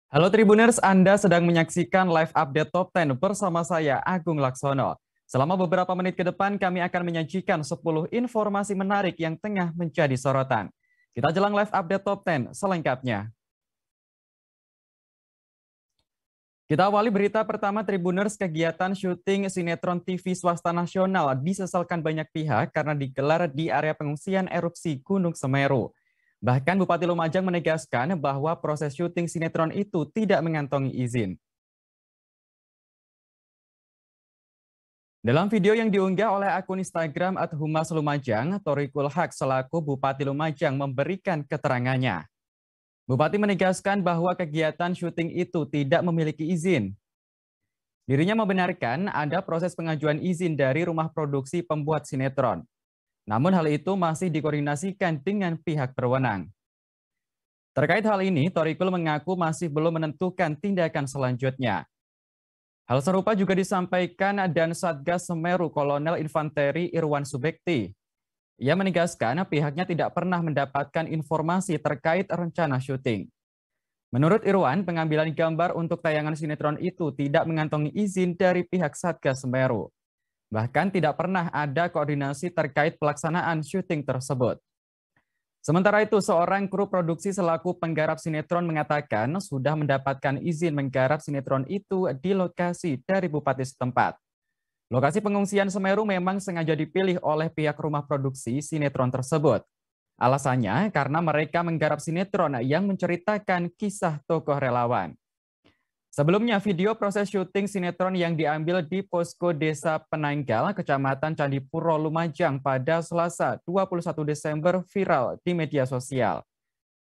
Halo Tribuners, Anda sedang menyaksikan live update Top 10 bersama saya, Agung Laksono. Selama beberapa menit ke depan, kami akan menyajikan 10 informasi menarik yang tengah menjadi sorotan. Kita jelang live update Top 10 selengkapnya. Kita awali berita pertama Tribuners, kegiatan syuting sinetron TV swasta nasional disesalkan banyak pihak karena digelar di area pengungsian erupsi Gunung Semeru. Bahkan Bupati Lumajang menegaskan bahwa proses syuting sinetron itu tidak mengantongi izin. Dalam video yang diunggah oleh akun Instagram @humas_lumajang, Thoriqul Haq selaku Bupati Lumajang memberikan keterangannya. Bupati menegaskan bahwa kegiatan syuting itu tidak memiliki izin. Dirinya membenarkan ada proses pengajuan izin dari rumah produksi pembuat sinetron. Namun hal itu masih dikoordinasikan dengan pihak berwenang. Terkait hal ini, Thoriqul mengaku masih belum menentukan tindakan selanjutnya. Hal serupa juga disampaikan dan Satgas Semeru Kolonel Infanteri Irwan Subekti. Ia menegaskan pihaknya tidak pernah mendapatkan informasi terkait rencana syuting. Menurut Irwan, pengambilan gambar untuk tayangan sinetron itu tidak mengantongi izin dari pihak Satgas Semeru. Bahkan tidak pernah ada koordinasi terkait pelaksanaan syuting tersebut. Sementara itu, seorang kru produksi selaku penggarap sinetron mengatakan sudah mendapatkan izin menggarap sinetron itu di lokasi dari Bupati setempat. Lokasi pengungsian Semeru memang sengaja dipilih oleh pihak rumah produksi sinetron tersebut. Alasannya karena mereka menggarap sinetron yang menceritakan kisah tokoh relawan. Sebelumnya, video proses syuting sinetron yang diambil di posko Desa Penanggal, Kecamatan Candipuro, Lumajang pada Selasa 21 Desember viral di media sosial.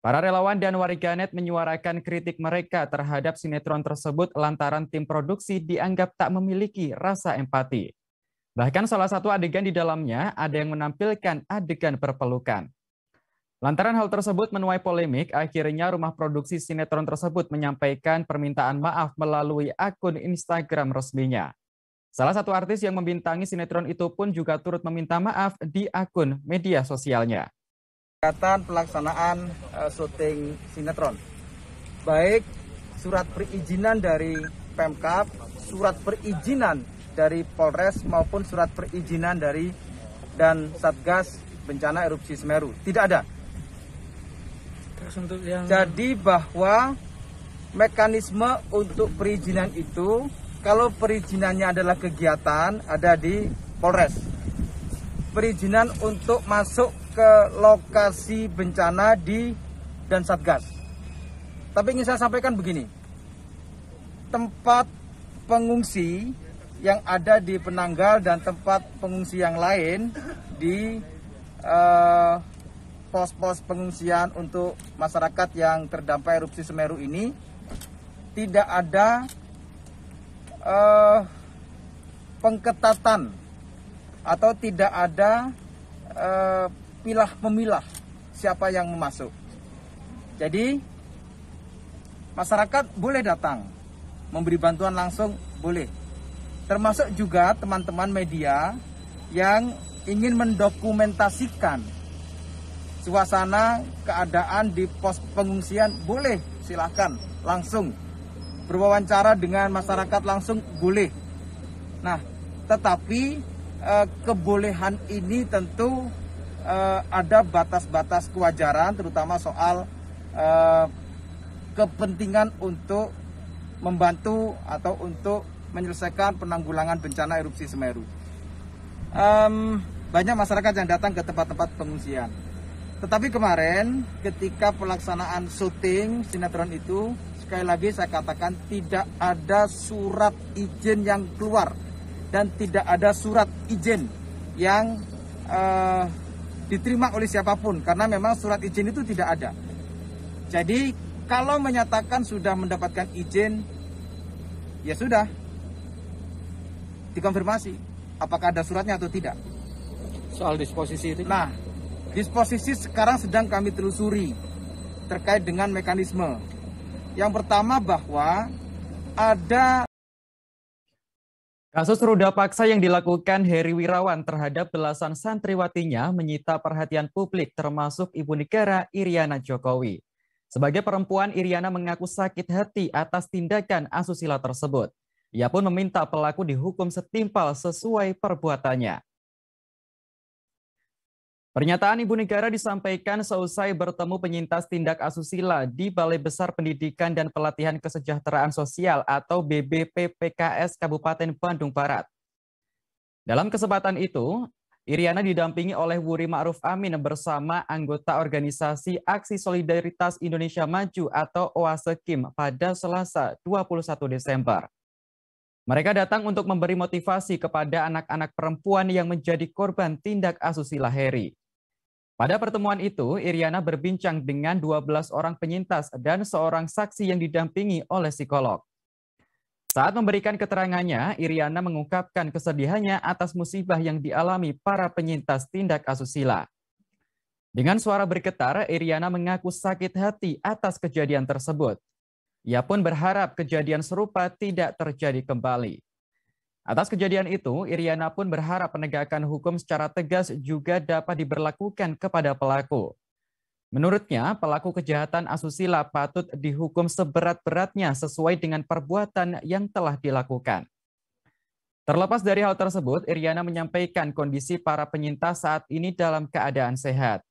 Para relawan dan warganet menyuarakan kritik mereka terhadap sinetron tersebut lantaran tim produksi dianggap tak memiliki rasa empati. Bahkan salah satu adegan di dalamnya ada yang menampilkan adegan berpelukan. Lantaran hal tersebut menuai polemik, akhirnya rumah produksi sinetron tersebut menyampaikan permintaan maaf melalui akun Instagram resminya. Salah satu artis yang membintangi sinetron itu pun juga turut meminta maaf di akun media sosialnya. Kegiatan pelaksanaan syuting sinetron, baik surat perizinan dari Pemkab, surat perizinan dari Polres maupun surat perizinan dari dan Satgas Bencana Erupsi Semeru, tidak ada. Jadi bahwa mekanisme untuk perizinan itu, kalau perizinannya adalah kegiatan ada di Polres. Perizinan untuk masuk ke lokasi bencana di dan Satgas. Tapi ingin saya sampaikan begini, tempat pengungsi yang ada di Penanggal dan tempat pengungsi yang lain di pos-pos pengungsian untuk masyarakat yang terdampak erupsi Semeru ini tidak ada pengketatan atau tidak ada pilah-memilah siapa yang masuk. Jadi masyarakat boleh datang, memberi bantuan langsung boleh. Termasuk juga teman-teman media yang ingin mendokumentasikan suasana keadaan di pos pengungsian boleh, silakan langsung. Berwawancara dengan masyarakat langsung boleh. Nah, tetapi kebolehan ini tentu ada batas-batas kewajaran, terutama soal kepentingan untuk membantu atau untuk menyelesaikan penanggulangan bencana erupsi Semeru. Banyak masyarakat yang datang ke tempat-tempat pengungsian. Tetapi kemarin ketika pelaksanaan syuting sinetron itu, sekali lagi saya katakan tidak ada surat izin yang keluar dan tidak ada surat izin yang diterima oleh siapapun, karena memang surat izin itu tidak ada. Jadi kalau menyatakan sudah mendapatkan izin, ya sudah dikonfirmasi apakah ada suratnya atau tidak. Soal disposisi itu? Nah, disposisi sekarang sedang kami telusuri terkait dengan mekanisme. Yang pertama bahwa ada Kasus ruda paksa yang dilakukan Heri Wirawan terhadap belasan santriwatinya menyita perhatian publik termasuk Ibu Negara Iriana Jokowi. Sebagai perempuan, Iriana mengaku sakit hati atas tindakan asusila tersebut. Ia pun meminta pelaku dihukum setimpal sesuai perbuatannya. Pernyataan Ibu Negara disampaikan seusai bertemu penyintas tindak asusila di Balai Besar Pendidikan dan Pelatihan Kesejahteraan Sosial atau BBPPKS Kabupaten Bandung Barat. Dalam kesempatan itu, Iriana didampingi oleh Wuri Ma'ruf Amin bersama anggota organisasi Aksi Solidaritas Indonesia Maju atau OASE-KIM pada Selasa 21 Desember. Mereka datang untuk memberi motivasi kepada anak-anak perempuan yang menjadi korban tindak asusila Heri. Pada pertemuan itu, Iriana berbincang dengan 12 orang penyintas dan seorang saksi yang didampingi oleh psikolog. Saat memberikan keterangannya, Iriana mengungkapkan kesedihannya atas musibah yang dialami para penyintas tindak asusila. Dengan suara bergetar, Iriana mengaku sakit hati atas kejadian tersebut. Ia pun berharap kejadian serupa tidak terjadi kembali. Atas kejadian itu, Iriana pun berharap penegakan hukum secara tegas juga dapat diberlakukan kepada pelaku. Menurutnya, pelaku kejahatan asusila patut dihukum seberat-beratnya sesuai dengan perbuatan yang telah dilakukan. Terlepas dari hal tersebut, Iriana menyampaikan kondisi para penyintas saat ini dalam keadaan sehat.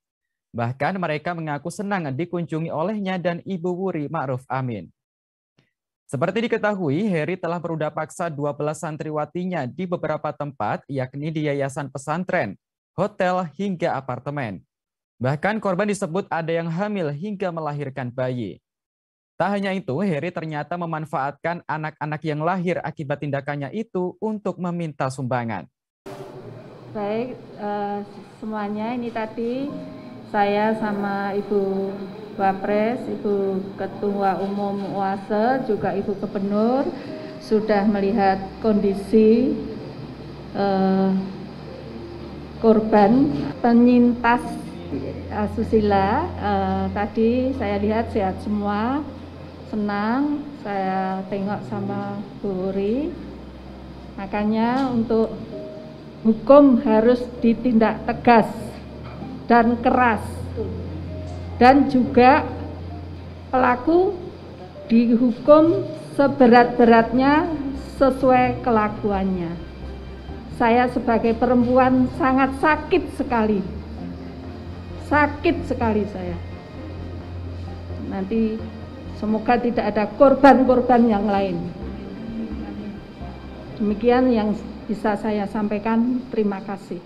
Bahkan mereka mengaku senang dikunjungi olehnya dan Ibu Wuri Ma'ruf Amin. Seperti diketahui, Heri telah berudah paksa 12 santriwatinya di beberapa tempat, yakni di yayasan pesantren, hotel, hingga apartemen. Bahkan korban disebut ada yang hamil hingga melahirkan bayi. Tak hanya itu, Heri ternyata memanfaatkan anak-anak yang lahir akibat tindakannya itu untuk meminta sumbangan. Baik, semuanya ini tadi saya sama Ibu Wapres, Ibu Ketua Umum OASE, juga Ibu Gubernur sudah melihat kondisi korban penyintas asusila. Tadi saya lihat sehat semua, senang. Saya tengok sama Bu Wuri. Makanya untuk hukum harus ditindak tegas dan keras. Dan juga pelaku dihukum seberat-beratnya sesuai kelakuannya. Saya sebagai perempuan sangat sakit sekali. Sakit sekali saya. Nanti semoga tidak ada korban-korban yang lain. Demikian yang bisa saya sampaikan. Terima kasih.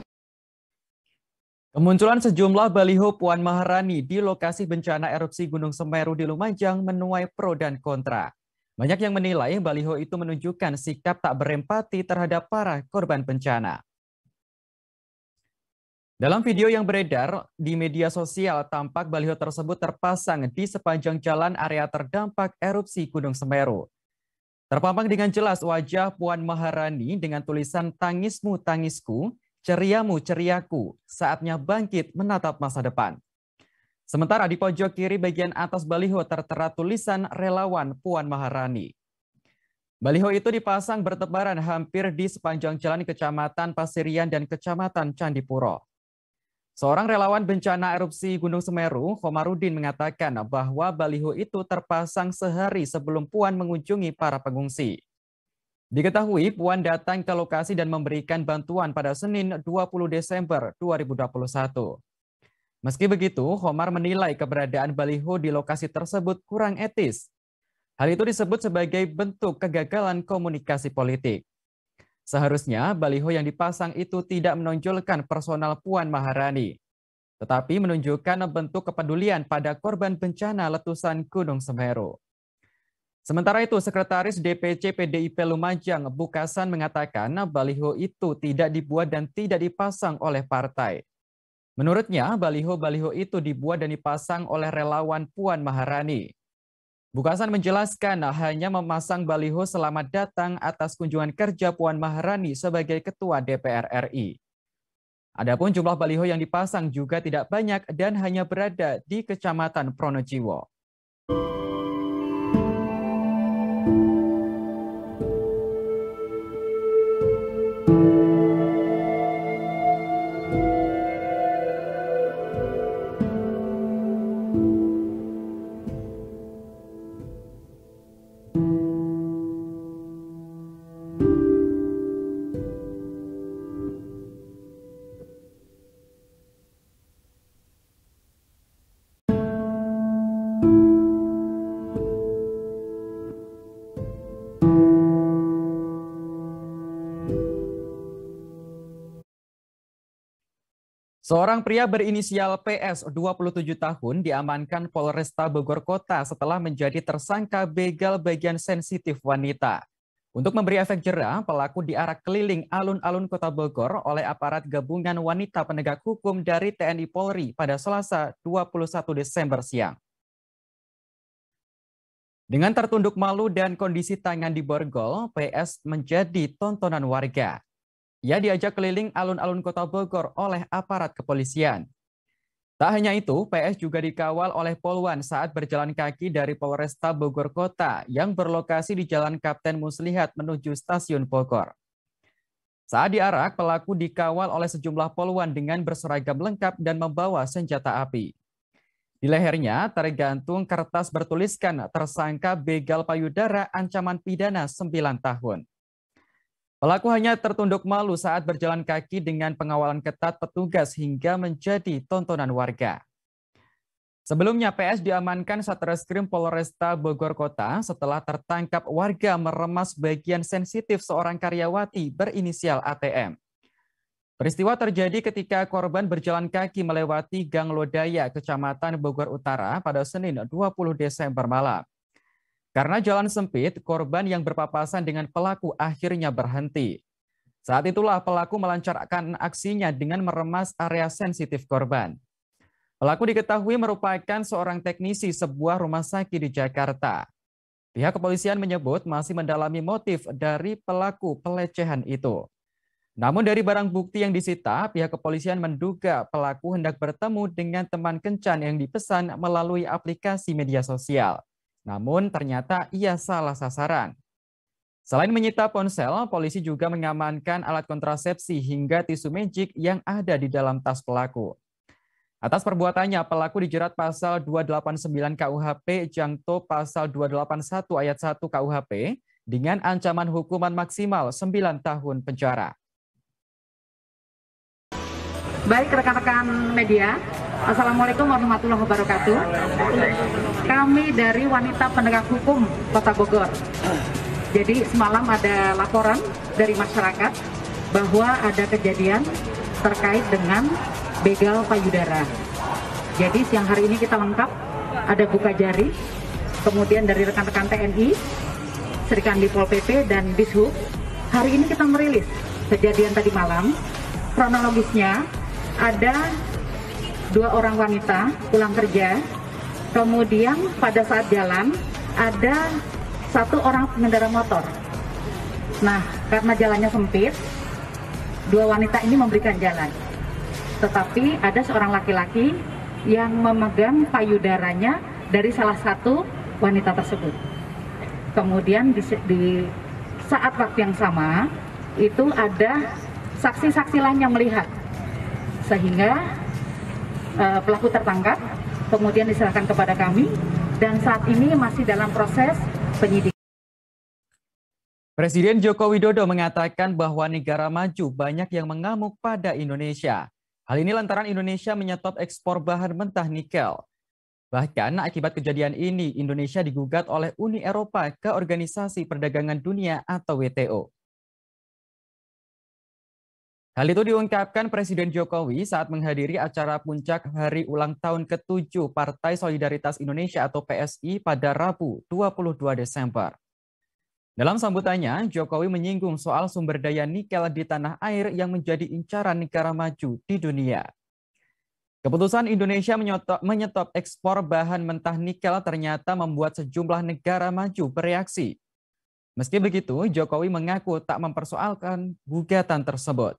Kemunculan sejumlah baliho Puan Maharani di lokasi bencana erupsi Gunung Semeru di Lumajang menuai pro dan kontra. Banyak yang menilai baliho itu menunjukkan sikap tak berempati terhadap para korban bencana. Dalam video yang beredar di media sosial, tampak baliho tersebut terpasang di sepanjang jalan area terdampak erupsi Gunung Semeru. Terpampang dengan jelas wajah Puan Maharani dengan tulisan "Tangismu, tangisku, ceriamu, ceriaku, saatnya bangkit menatap masa depan." Sementara di pojok kiri bagian atas baliho tertera tulisan "Relawan Puan Maharani". Baliho itu dipasang bertebaran hampir di sepanjang jalan Kecamatan Pasirian dan Kecamatan Candipuro. Seorang relawan bencana erupsi Gunung Semeru, Khomarudin, mengatakan bahwa baliho itu terpasang sehari sebelum Puan mengunjungi para pengungsi. Diketahui Puan datang ke lokasi dan memberikan bantuan pada Senin 20 Desember 2021. Meski begitu, Khomar menilai keberadaan baliho di lokasi tersebut kurang etis. Hal itu disebut sebagai bentuk kegagalan komunikasi politik. Seharusnya baliho yang dipasang itu tidak menonjolkan personal Puan Maharani, tetapi menunjukkan bentuk kepedulian pada korban bencana letusan Gunung Semeru. Sementara itu, Sekretaris DPC PDIP Lumajang, Bukasan, mengatakan baliho itu tidak dibuat dan tidak dipasang oleh partai. Menurutnya, baliho-baliho itu dibuat dan dipasang oleh relawan Puan Maharani. Bukasan menjelaskan hanya memasang baliho selamat datang atas kunjungan kerja Puan Maharani sebagai Ketua DPR RI. Adapun jumlah baliho yang dipasang juga tidak banyak dan hanya berada di Kecamatan Pronojiwo. Seorang pria berinisial PS 27 tahun diamankan Polresta Bogor Kota setelah menjadi tersangka begal bagian sensitif wanita. Untuk memberi efek jera, pelaku diarak keliling alun-alun Kota Bogor oleh aparat gabungan wanita penegak hukum dari TNI Polri pada Selasa 21 Desember siang. Dengan tertunduk malu dan kondisi tangan di borgol, PS menjadi tontonan warga. Ia diajak keliling alun-alun Kota Bogor oleh aparat kepolisian. Tak hanya itu, PS juga dikawal oleh Polwan saat berjalan kaki dari Polresta Bogor Kota yang berlokasi di Jalan Kapten Muslihat menuju Stasiun Bogor. Saat diarak, pelaku dikawal oleh sejumlah Polwan dengan berseragam lengkap dan membawa senjata api. Di lehernya tergantung kertas bertuliskan tersangka begal payudara ancaman pidana 9 tahun. Pelaku hanya tertunduk malu saat berjalan kaki dengan pengawalan ketat petugas hingga menjadi tontonan warga. Sebelumnya PS diamankan Satreskrim Polresta Bogor Kota setelah tertangkap warga meremas bagian sensitif seorang karyawati berinisial ATM. Peristiwa terjadi ketika korban berjalan kaki melewati Gang Lodaya, Kecamatan Bogor Utara pada Senin 20 Desember malam. Karena jalan sempit, korban yang berpapasan dengan pelaku akhirnya berhenti. Saat itulah pelaku melancarkan aksinya dengan meremas area sensitif korban. Pelaku diketahui merupakan seorang teknisi sebuah rumah sakit di Jakarta. Pihak kepolisian menyebut masih mendalami motif dari pelaku pelecehan itu. Namun dari barang bukti yang disita, pihak kepolisian menduga pelaku hendak bertemu dengan teman kencan yang dipesan melalui aplikasi media sosial. Namun ternyata ia salah sasaran. Selain menyita ponsel, polisi juga mengamankan alat kontrasepsi hingga tisu magic yang ada di dalam tas pelaku. Atas perbuatannya, pelaku dijerat pasal 289 KUHP jangto pasal 281 ayat 1 KUHP dengan ancaman hukuman maksimal 9 tahun penjara. Baik rekan-rekan media, Assalamualaikum warahmatullahi wabarakatuh. Kami dari Wanita Penegak Hukum Kota Bogor. Jadi semalam ada laporan dari masyarakat bahwa ada kejadian terkait dengan begal payudara. Jadi siang hari ini kita lengkap, ada buka jari, kemudian dari rekan-rekan TNI, Serikandi Pol PP dan Dishub. Hari ini kita merilis kejadian tadi malam. Kronologisnya ada 2 orang wanita pulang kerja, kemudian pada saat jalan ada 1 orang pengendara motor. Nah, karena jalannya sempit, 2 wanita ini memberikan jalan. Tetapi ada seorang laki-laki yang memegang payudaranya dari salah satu wanita tersebut. Kemudian di saat waktu yang sama, itu ada saksi-saksi lain yang melihat. Sehingga pelaku tertangkap, kemudian diserahkan kepada kami, dan saat ini masih dalam proses penyidikan. Presiden Joko Widodo mengatakan bahwa negara maju banyak yang mengamuk pada Indonesia. Hal ini lantaran Indonesia menyetop ekspor bahan mentah nikel. Bahkan akibat kejadian ini, Indonesia digugat oleh Uni Eropa ke Organisasi Perdagangan Dunia atau WTO. Hal itu diungkapkan Presiden Jokowi saat menghadiri acara puncak hari ulang tahun ke-7 Partai Solidaritas Indonesia atau PSI pada Rabu 22 Desember. Dalam sambutannya, Jokowi menyinggung soal sumber daya nikel di tanah air yang menjadi incaran negara maju di dunia. Keputusan Indonesia menyetop ekspor bahan mentah nikel ternyata membuat sejumlah negara maju bereaksi. Meski begitu, Jokowi mengaku tak mempersoalkan gugatan tersebut.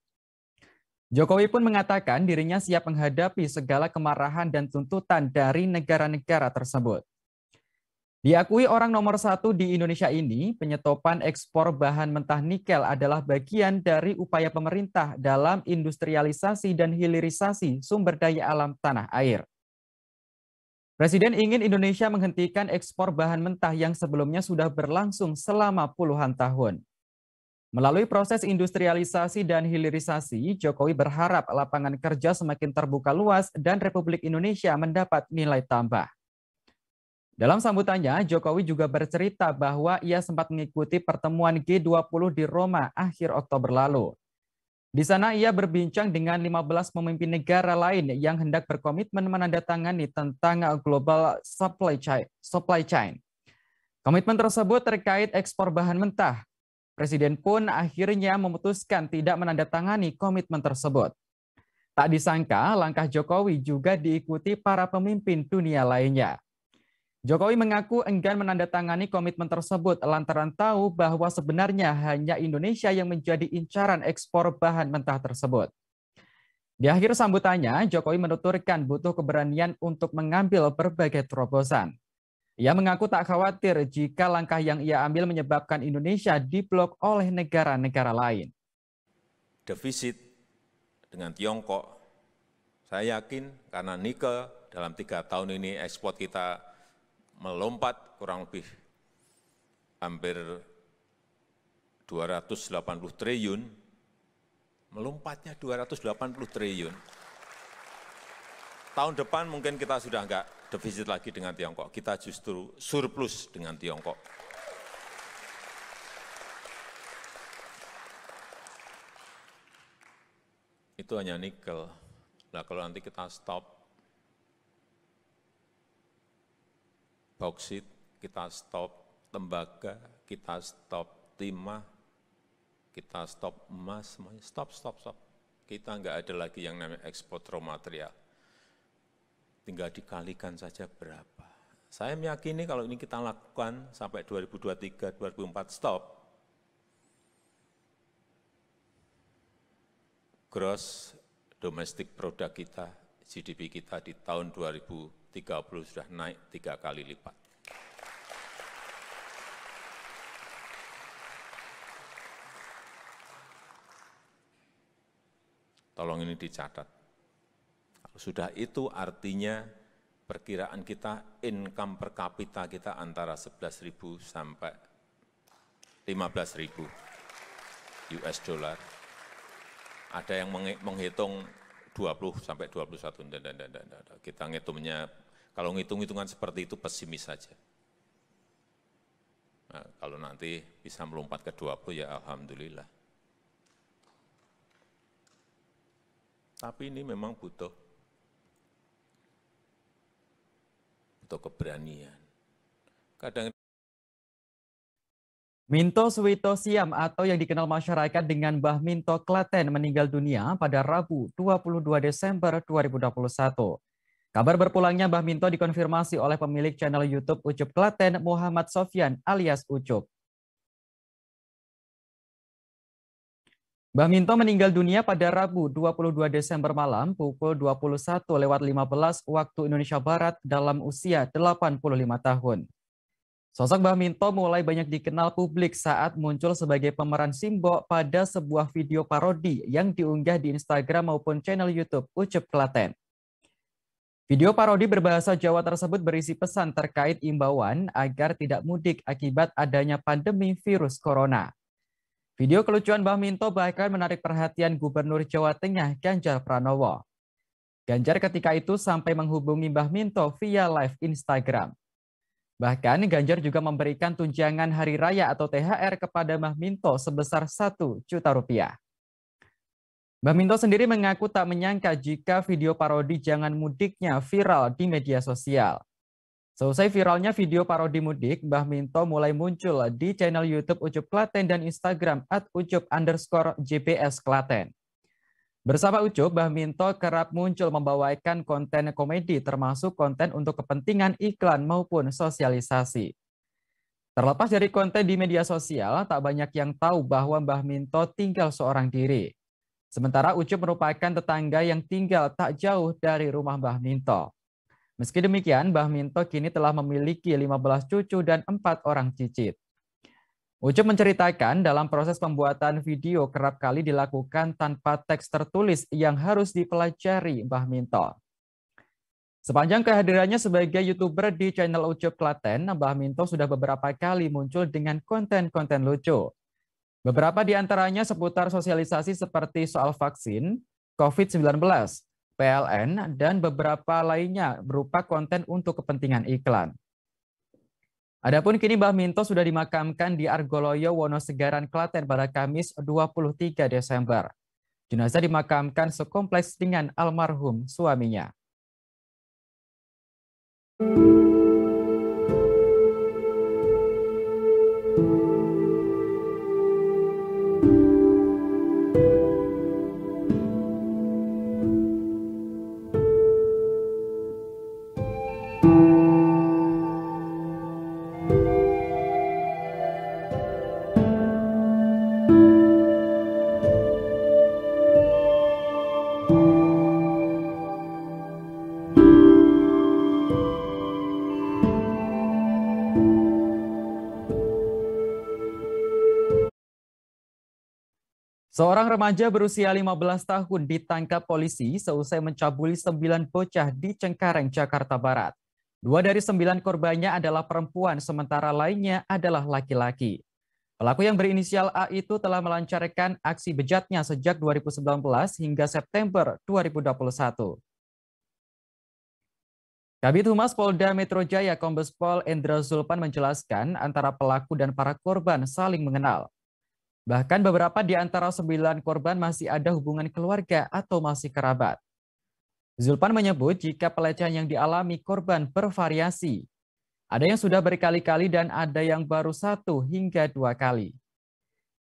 Jokowi pun mengatakan dirinya siap menghadapi segala kemarahan dan tuntutan dari negara-negara tersebut. Diakui orang nomor 1 di Indonesia ini, penyetopan ekspor bahan mentah nikel adalah bagian dari upaya pemerintah dalam industrialisasi dan hilirisasi sumber daya alam tanah air. Presiden ingin Indonesia menghentikan ekspor bahan mentah yang sebelumnya sudah berlangsung selama puluhan tahun. Melalui proses industrialisasi dan hilirisasi, Jokowi berharap lapangan kerja semakin terbuka luas dan Republik Indonesia mendapat nilai tambah. Dalam sambutannya, Jokowi juga bercerita bahwa ia sempat mengikuti pertemuan G20 di Roma akhir Oktober lalu. Di sana ia berbincang dengan 15 pemimpin negara lain yang hendak berkomitmen menandatangani tentang global supply chain. Komitmen tersebut terkait ekspor bahan mentah. Presiden pun akhirnya memutuskan tidak menandatangani komitmen tersebut. Tak disangka, langkah Jokowi juga diikuti para pemimpin dunia lainnya. Jokowi mengaku enggan menandatangani komitmen tersebut lantaran tahu bahwa sebenarnya hanya Indonesia yang menjadi incaran ekspor bahan mentah tersebut. Di akhir sambutannya, Jokowi menuturkan butuh keberanian untuk mengambil berbagai terobosan. Ia mengaku tak khawatir jika langkah yang ia ambil menyebabkan Indonesia diblok oleh negara-negara lain. Defisit dengan Tiongkok, saya yakin karena nikel dalam 3 tahun ini ekspor kita melompat kurang lebih hampir 280 triliun, melompatnya 280 triliun. Tahun depan mungkin kita sudah enggak defisit lagi dengan Tiongkok, kita justru surplus dengan Tiongkok. Itu hanya nikel. Nah, kalau nanti kita stop bauksit, kita stop tembaga, kita stop timah, kita stop emas, semuanya stop. Kita enggak ada lagi yang namanya ekspor raw material. Tinggal dikalikan saja berapa. Saya meyakini kalau ini kita lakukan sampai 2023, 2024 stop, gross domestic product kita, GDP kita di tahun 2030 sudah naik 3 kali lipat. Tolong ini dicatat. Kalau sudah itu artinya perkiraan kita income per kapita kita antara 11.000 sampai 15.000 US dollar. Ada yang menghitung 20 sampai 21, kita ngitungnya, kalau ngitung-hitungan seperti itu pesimis saja. Nah, kalau nanti bisa melompat ke 20 ya alhamdulillah. Tapi ini memang butuh keberanian. Kadang Minto Suwito Siam atau yang dikenal masyarakat dengan Mbah Minto Klaten meninggal dunia pada Rabu 22 Desember 2021. Kabar berpulangnya Mbah Minto dikonfirmasi oleh pemilik channel YouTube Ucup Klaten, Muhammad Sofyan alias Ucup. Mbah Minto meninggal dunia pada Rabu 22 Desember malam pukul 21:15 waktu Indonesia Barat dalam usia 85 tahun. Sosok Mbah Minto mulai banyak dikenal publik saat muncul sebagai pemeran Simbok pada sebuah video parodi yang diunggah di Instagram maupun channel YouTube Ucup Klaten. Video parodi berbahasa Jawa tersebut berisi pesan terkait imbauan agar tidak mudik akibat adanya pandemi virus corona. Video kelucuan Mbah Minto bahkan menarik perhatian Gubernur Jawa Tengah Ganjar Pranowo. Ganjar ketika itu sampai menghubungi Mbah Minto via live Instagram. Bahkan Ganjar juga memberikan tunjangan hari raya atau THR kepada Mbah Minto sebesar 1 juta rupiah. Mbah Minto sendiri mengaku tak menyangka jika video parodi jangan mudiknya viral di media sosial. Seusai viralnya video parodi mudik, Mbah Minto mulai muncul di channel YouTube Ucup Klaten dan Instagram @ucup_JBS Klaten. Bersama Ucup, Mbah Minto kerap muncul membawakan konten komedi termasuk konten untuk kepentingan iklan maupun sosialisasi. Terlepas dari konten di media sosial, tak banyak yang tahu bahwa Mbah Minto tinggal seorang diri. Sementara Ucup merupakan tetangga yang tinggal tak jauh dari rumah Mbah Minto. Meski demikian, Mbah Minto kini telah memiliki 15 cucu dan 4 orang cicit. Ucup menceritakan dalam proses pembuatan video kerap kali dilakukan tanpa teks tertulis yang harus dipelajari Mbah Minto. Sepanjang kehadirannya sebagai YouTuber di channel Ucup Klaten, Mbah Minto sudah beberapa kali muncul dengan konten-konten lucu. Beberapa di antaranya seputar sosialisasi seperti soal vaksin, COVID-19, PLN, dan beberapa lainnya berupa konten untuk kepentingan iklan. Adapun kini Mbah Minto sudah dimakamkan di Argoloyo, Wonosegaran, Klaten pada Kamis 23 Desember. Jenazah dimakamkan sekompleks dengan almarhum suaminya. Seorang remaja berusia 15 tahun ditangkap polisi seusai mencabuli 9 bocah di Cengkareng, Jakarta Barat. 2 dari 9 korbannya adalah perempuan, sementara lainnya adalah laki-laki. Pelaku yang berinisial A itu telah melancarkan aksi bejatnya sejak 2019 hingga September 2021. Kabid Humas Polda Metro Jaya Kombes Pol Endra Zulpan menjelaskan antara pelaku dan para korban saling mengenal. Bahkan beberapa di antara 9 korban masih ada hubungan keluarga atau masih kerabat. Zulpan menyebut jika pelecehan yang dialami korban bervariasi. Ada yang sudah berkali-kali dan ada yang baru 1 hingga 2 kali.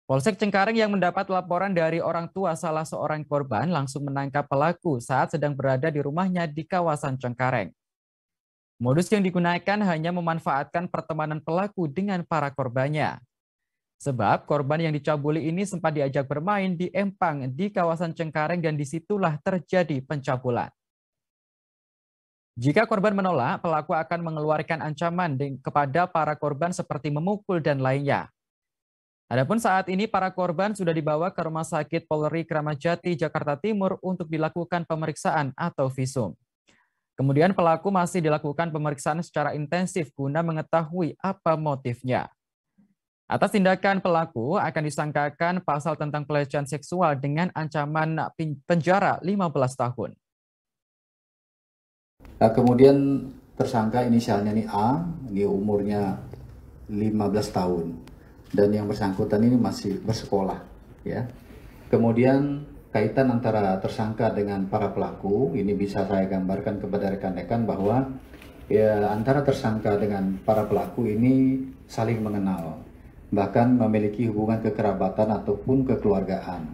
Polsek Cengkareng yang mendapat laporan dari orang tua salah seorang korban langsung menangkap pelaku saat sedang berada di rumahnya di kawasan Cengkareng. Modus yang digunakan hanya memanfaatkan pertemanan pelaku dengan para korbannya. Sebab korban yang dicabuli ini sempat diajak bermain di empang di kawasan Cengkareng dan disitulah terjadi pencabulan. Jika korban menolak, pelaku akan mengeluarkan ancaman kepada para korban seperti memukul dan lainnya. Adapun saat ini para korban sudah dibawa ke Rumah Sakit Polri Kramat Jati, Jakarta Timur untuk dilakukan pemeriksaan atau visum. Kemudian pelaku masih dilakukan pemeriksaan secara intensif guna mengetahui apa motifnya. Atas tindakan pelaku akan disangkakan pasal tentang pelecehan seksual dengan ancaman penjara 15 tahun. Nah, kemudian tersangka inisialnya ini A, ini umurnya 15 tahun. Dan yang bersangkutan ini masih bersekolah. Ya. Kemudian kaitan antara tersangka dengan para pelaku, ini bisa saya gambarkan kepada rekan-rekan bahwa ya, antara tersangka dengan para pelaku ini saling mengenal. Bahkan memiliki hubungan kekerabatan ataupun kekeluargaan.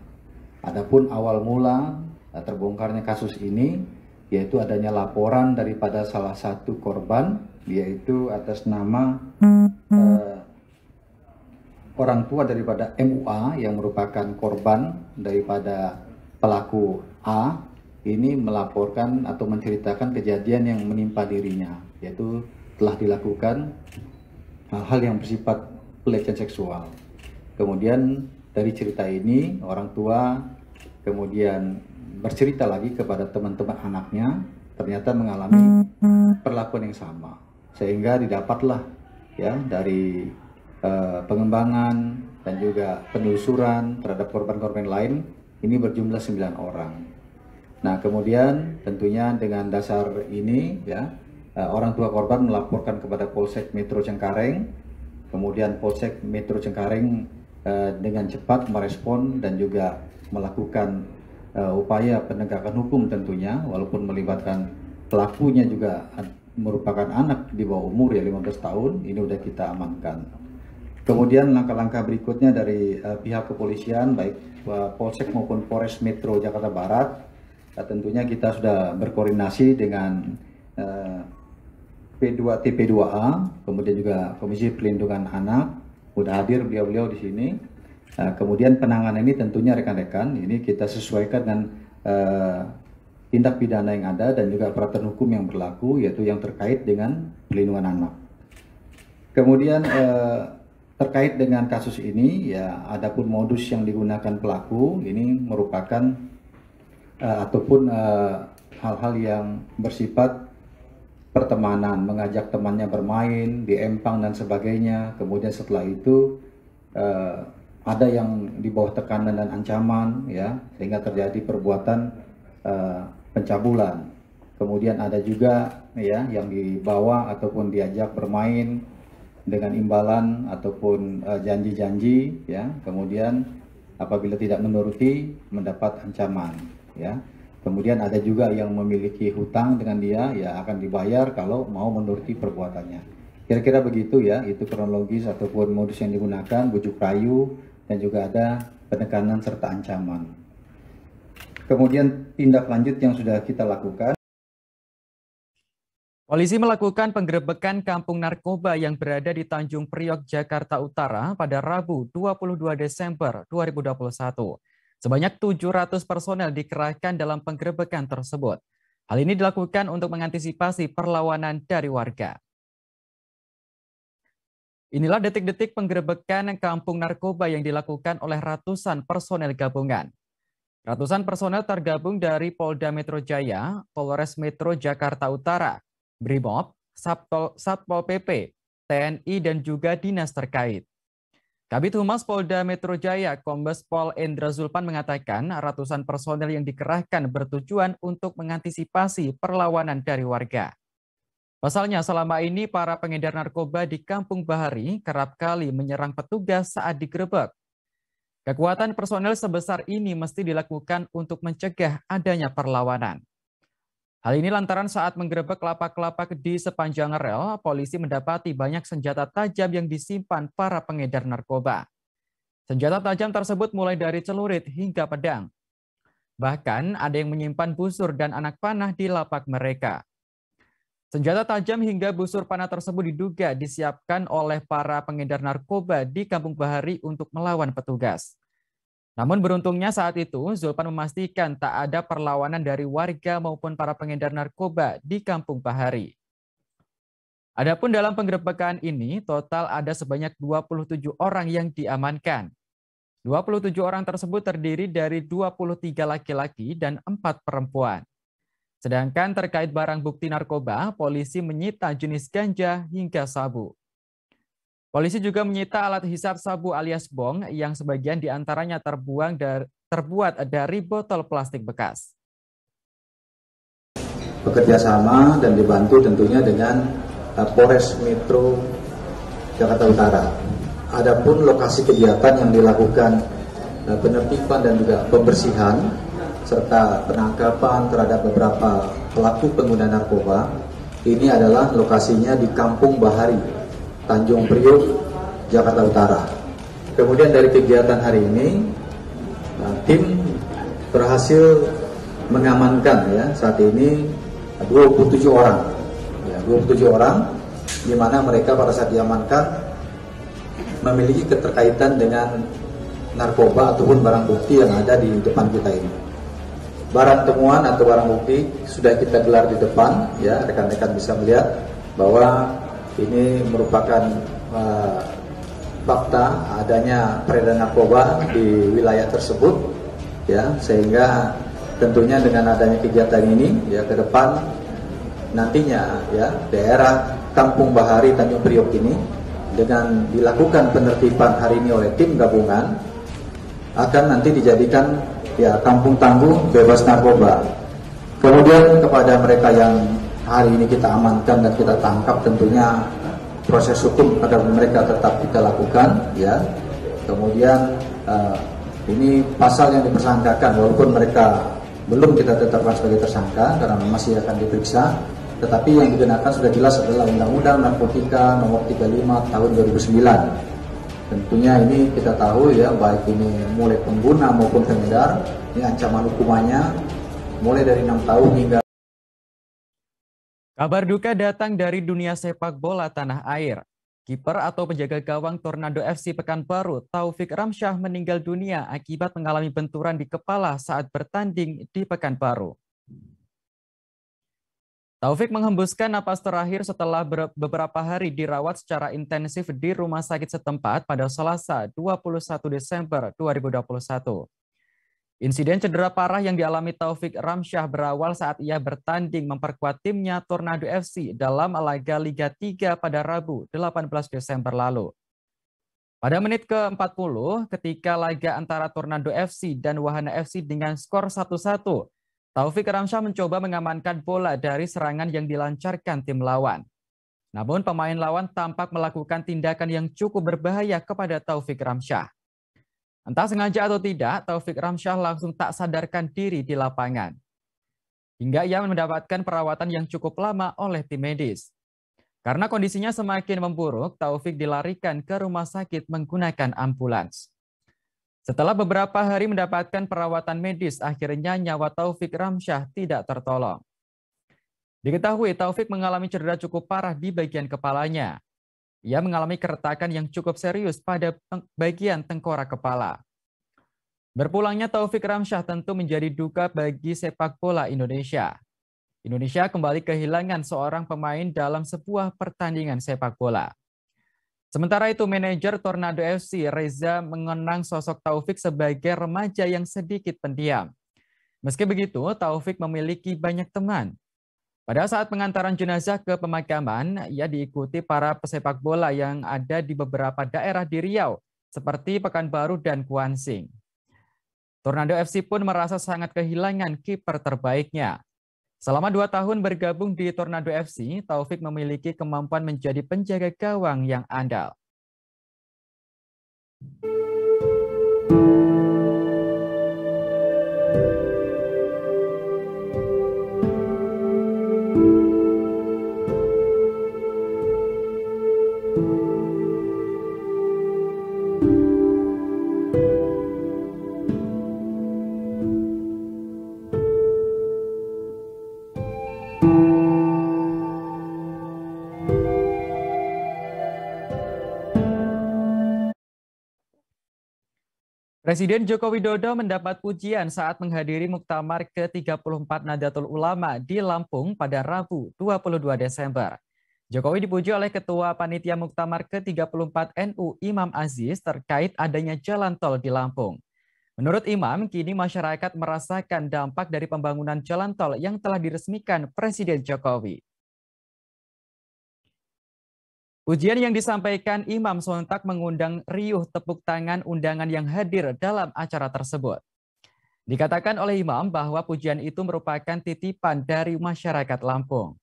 Adapun awal mula terbongkarnya kasus ini yaitu adanya laporan daripada salah satu korban, yaitu atas nama orang tua daripada MUA yang merupakan korban daripada pelaku A, ini melaporkan atau menceritakan kejadian yang menimpa dirinya, yaitu telah dilakukan hal-hal yang bersifat pelecehan seksual. Kemudian dari cerita ini orang tua kemudian bercerita lagi kepada teman-teman anaknya, ternyata mengalami perlakuan yang sama, sehingga didapatlah ya dari pengembangan dan juga penelusuran terhadap korban-korban lain ini berjumlah 9 orang. Nah kemudian tentunya dengan dasar ini ya orang tua korban melaporkan kepada Polsek Metro Cengkareng. Kemudian Polsek Metro Cengkareng dengan cepat merespon dan juga melakukan upaya penegakan hukum tentunya, walaupun melibatkan pelakunya juga merupakan anak di bawah umur ya 15 tahun, ini sudah kita amankan. Kemudian langkah-langkah berikutnya dari pihak kepolisian baik Polsek maupun Polres Metro Jakarta Barat, tentunya kita sudah berkoordinasi dengan TP2A, kemudian juga Komisi Perlindungan Anak, sudah hadir beliau-beliau di sini. Kemudian penanganan ini tentunya rekan-rekan, ini kita sesuaikan dengan tindak pidana yang ada dan juga peraturan hukum yang berlaku, yaitu yang terkait dengan perlindungan anak. Kemudian terkait dengan kasus ini, ya adapun modus yang digunakan pelaku, ini merupakan ataupun hal-hal yang bersifat pertemanan, mengajak temannya bermain di empang dan sebagainya. Kemudian setelah itu ada yang di bawah tekanan dan ancaman, ya, sehingga terjadi perbuatan pencabulan. Kemudian ada juga ya yang dibawa ataupun diajak bermain dengan imbalan ataupun janji-janji, ya. Kemudian apabila tidak menuruti mendapat ancaman, ya. Kemudian ada juga yang memiliki hutang dengan dia, ya akan dibayar kalau mau menuruti perbuatannya. Kira-kira begitu ya, itu kronologis ataupun modus yang digunakan, bujuk rayu, dan juga ada penekanan serta ancaman. Kemudian tindak lanjut yang sudah kita lakukan. Polisi melakukan penggerebekan kampung narkoba yang berada di Tanjung Priok, Jakarta Utara pada Rabu 22 Desember 2021. Sebanyak 700 personel dikerahkan dalam penggerebekan tersebut. Hal ini dilakukan untuk mengantisipasi perlawanan dari warga. Inilah detik-detik penggerebekan kampung narkoba yang dilakukan oleh ratusan personel gabungan. Ratusan personel tergabung dari Polda Metro Jaya, Polres Metro Jakarta Utara, Brimob, Satpol PP, TNI, dan juga dinas terkait. Kabid Humas Polda Metro Jaya, Kombes Pol Endra Zulpan mengatakan ratusan personel yang dikerahkan bertujuan untuk mengantisipasi perlawanan dari warga. Pasalnya selama ini para pengedar narkoba di Kampung Bahari kerap kali menyerang petugas saat digerebek. Kekuatan personel sebesar ini mesti dilakukan untuk mencegah adanya perlawanan. Hal ini lantaran saat menggerebek lapak-lapak di sepanjang rel, polisi mendapati banyak senjata tajam yang disimpan para pengedar narkoba. Senjata tajam tersebut mulai dari celurit hingga pedang. Bahkan ada yang menyimpan busur dan anak panah di lapak mereka. Senjata tajam hingga busur panah tersebut diduga disiapkan oleh para pengedar narkoba di Kampung Bahari untuk melawan petugas. Namun beruntungnya saat itu Zulpan memastikan tak ada perlawanan dari warga maupun para pengedar narkoba di Kampung Bahari. Adapun dalam penggerebekan ini total ada sebanyak 27 orang yang diamankan. 27 orang tersebut terdiri dari 23 laki-laki dan 4 perempuan. Sedangkan terkait barang bukti narkoba, polisi menyita jenis ganja hingga sabu. Polisi juga menyita alat hisap sabu alias bong yang sebagian diantaranya terbuat dari botol plastik bekas. Bekerja sama dan dibantu tentunya dengan Polres Metro Jakarta Utara. Adapun lokasi kegiatan yang dilakukan penertiban dan juga pembersihan serta penangkapan terhadap beberapa pelaku pengguna narkoba ini adalah lokasinya di Kampung Bahari, Tanjung Priok, Jakarta Utara. Kemudian dari kegiatan hari ini, tim berhasil mengamankan ya saat ini 27 orang. Ya, 27 orang, di mana mereka pada saat diamankan memiliki keterkaitan dengan narkoba ataupun barang bukti yang ada di depan kita ini. Barang temuan atau barang bukti sudah kita gelar di depan, ya rekan-rekan bisa melihat bahwa ini merupakan fakta adanya peredaran narkoba di wilayah tersebut, ya sehingga tentunya dengan adanya kegiatan ini, ya ke depan nantinya, ya daerah Kampung Bahari Tanjung Priok ini dengan dilakukan penertiban hari ini oleh tim gabungan akan nanti dijadikan ya kampung tangguh bebas narkoba. Kemudian kepada mereka yang hari ini kita amankan dan kita tangkap tentunya proses hukum agar mereka tetap kita lakukan ya. Kemudian ini pasal yang dipersangkakan walaupun mereka belum kita tetapkan sebagai tersangka karena masih akan diperiksa, tetapi yang digunakan sudah jelas adalah Undang-Undang Narkotika Nomor 35 Tahun 2009. Tentunya ini kita tahu ya, baik ini mulai pengguna maupun pengedar, ini ancaman hukumannya mulai dari 6 tahun hingga. Kabar duka datang dari dunia sepak bola tanah air. Kiper atau penjaga gawang Tornado FC Pekanbaru, Taufik Ramsyah meninggal dunia akibat mengalami benturan di kepala saat bertanding di Pekanbaru. Taufik menghembuskan napas terakhir setelah beberapa hari dirawat secara intensif di rumah sakit setempat pada Selasa 21 Desember 2021. Insiden cedera parah yang dialami Taufik Ramsyah berawal saat ia bertanding memperkuat timnya Tornado FC dalam laga Liga 3 pada Rabu 18 Desember lalu. Pada menit ke-40 ketika laga antara Tornado FC dan Wahana FC dengan skor 1-1, Taufik Ramsyah mencoba mengamankan bola dari serangan yang dilancarkan tim lawan. Namun pemain lawan tampak melakukan tindakan yang cukup berbahaya kepada Taufik Ramsyah. Entah sengaja atau tidak, Taufik Ramsyah langsung tak sadarkan diri di lapangan. Hingga ia mendapatkan perawatan yang cukup lama oleh tim medis. Karena kondisinya semakin memburuk, Taufik dilarikan ke rumah sakit menggunakan ambulans. Setelah beberapa hari mendapatkan perawatan medis, akhirnya nyawa Taufik Ramsyah tidak tertolong. Diketahui Taufik mengalami cedera cukup parah di bagian kepalanya. Ia mengalami keretakan yang cukup serius pada bagian tengkorak kepala. Berpulangnya Taufik Ramsyah tentu menjadi duka bagi sepak bola Indonesia. Indonesia kembali kehilangan seorang pemain dalam sebuah pertandingan sepak bola. Sementara itu, manajer Tornado FC Reza mengenang sosok Taufik sebagai remaja yang sedikit pendiam. Meski begitu, Taufik memiliki banyak teman. Pada saat pengantaran jenazah ke pemakaman, ia diikuti para pesepak bola yang ada di beberapa daerah di Riau, seperti Pekanbaru dan Kuansing. Tornado FC pun merasa sangat kehilangan kiper terbaiknya. Selama 2 tahun bergabung di Tornado FC, Taufik memiliki kemampuan menjadi penjaga gawang yang andal. Presiden Joko Widodo mendapat pujian saat menghadiri Muktamar ke-34 Nahdlatul Ulama di Lampung pada Rabu 22 Desember. Jokowi dipuji oleh Ketua Panitia Muktamar ke-34 NU Imam Aziz terkait adanya jalan tol di Lampung. Menurut Imam, kini masyarakat merasakan dampak dari pembangunan jalan tol yang telah diresmikan Presiden Jokowi. Ujian yang disampaikan Imam sontak mengundang riuh tepuk tangan undangan yang hadir dalam acara tersebut. Dikatakan oleh Imam bahwa pujian itu merupakan titipan dari masyarakat Lampung.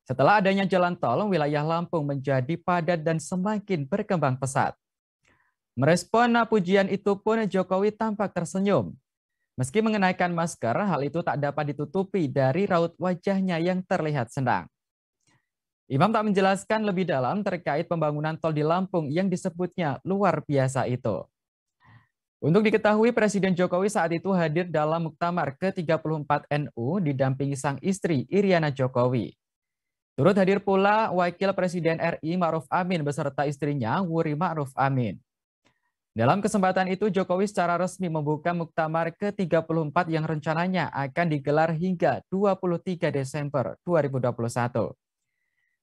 Setelah adanya jalan tol, wilayah Lampung menjadi padat dan semakin berkembang pesat. Merespon pujian itu pun Jokowi tampak tersenyum. Meski mengenakan masker, hal itu tak dapat ditutupi dari raut wajahnya yang terlihat senang. Imam tak menjelaskan lebih dalam terkait pembangunan tol di Lampung yang disebutnya luar biasa itu. Untuk diketahui, Presiden Jokowi saat itu hadir dalam Muktamar ke-34 NU didampingi sang istri Iriana Jokowi. Turut hadir pula Wakil Presiden RI Ma'ruf Amin beserta istrinya Wuri Ma'ruf Amin. Dalam kesempatan itu, Jokowi secara resmi membuka Muktamar ke-34 yang rencananya akan digelar hingga 23 Desember 2021.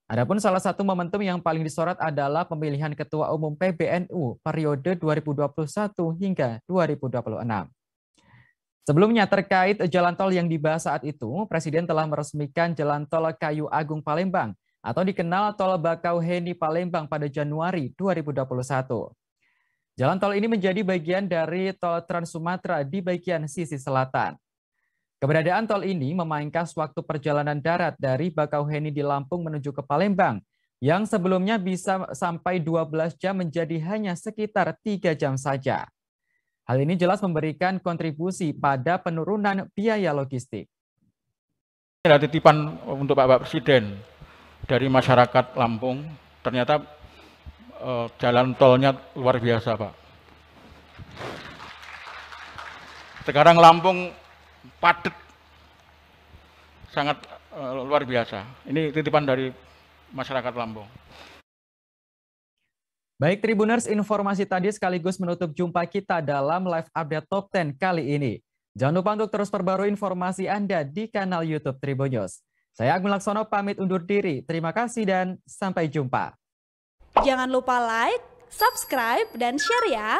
Adapun salah satu momentum yang paling disorot adalah pemilihan Ketua Umum PBNU periode 2021 hingga 2026. Sebelumnya terkait jalan tol yang dibahas saat itu, Presiden telah meresmikan jalan tol Kayu Agung Palembang atau dikenal tol Bakauheni Palembang pada Januari 2021. Jalan tol ini menjadi bagian dari tol Trans Sumatera di bagian sisi selatan. Keberadaan tol ini memangkas waktu perjalanan darat dari Bakauheni di Lampung menuju ke Palembang, yang sebelumnya bisa sampai 12 jam menjadi hanya sekitar 3 jam saja. Hal ini jelas memberikan kontribusi pada penurunan biaya logistik. Ada titipan untuk Bapak Presiden dari masyarakat Lampung, ternyata jalan tolnya luar biasa, Pak. Sekarang Lampung padat, sangat luar biasa. Ini titipan dari masyarakat Lampung. Baik Tribuners, informasi tadi sekaligus menutup jumpa kita dalam live update Top 10 kali ini. Jangan lupa untuk terus perbarui informasi Anda di kanal YouTube Tribun News. Saya Agung Laksono pamit undur diri. Terima kasih dan sampai jumpa. Jangan lupa like, subscribe, dan share ya.